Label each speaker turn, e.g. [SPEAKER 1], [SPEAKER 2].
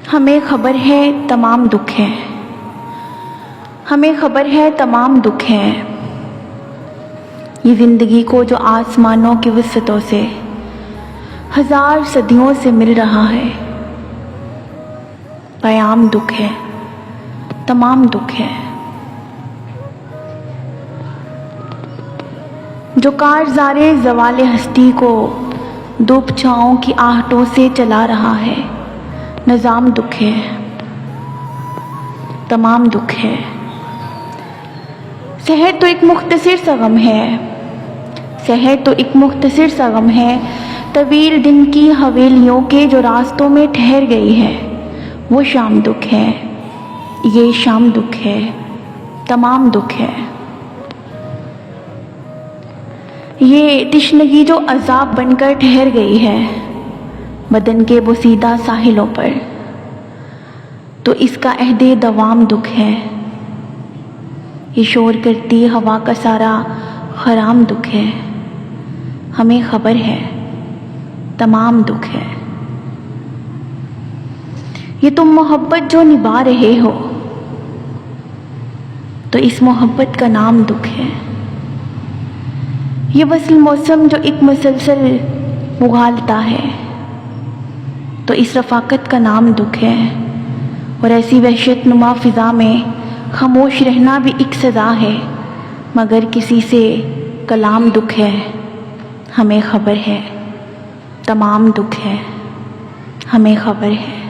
[SPEAKER 1] हमें खबर है तमाम दुख है, हमें खबर है तमाम दुख है। ये ज़िंदगी को जो आसमानों की वसअतों से हजार सदियों से मिल रहा है, पयाम दुख है, तमाम दुख है। जो कारज़ारे ज़वाले हस्ती को धूप छाँव की आहटों से चला रहा है, निज़ाम दुख है, तमाम दुख है। शहर तो एक मुख्तसर सा गम है, शहर तो एक मुख्तसर सा गम है। तवील दिन की हवेलियों के जो रास्तों में ठहर गई है, वो शाम दुख है, ये शाम दुख है, तमाम दुख है। ये तिश्नगी जो अज़ाब बनकर ठहर गई है बदन के बोसीदा साहिलों पर, तो इसका अहदे दवाम दुख है। ये शोर करती हवा का सारा खराम दुख है, हमें खबर है तमाम दुख है। ये तुम मोहब्बत जो निभा रहे हो, तो इस मोहब्बत का नाम दुख है। ये वसल मौसम जो एक मुसलसल उगालता है, तो इस रफ़ाकत का नाम दुख है। और ऐसी वहशत नुमा फ़िज़ा में खामोश रहना भी एक सज़ा है, मगर किसी से कलाम दुख है, हमें खबर है तमाम दुख है, हमें खबर है।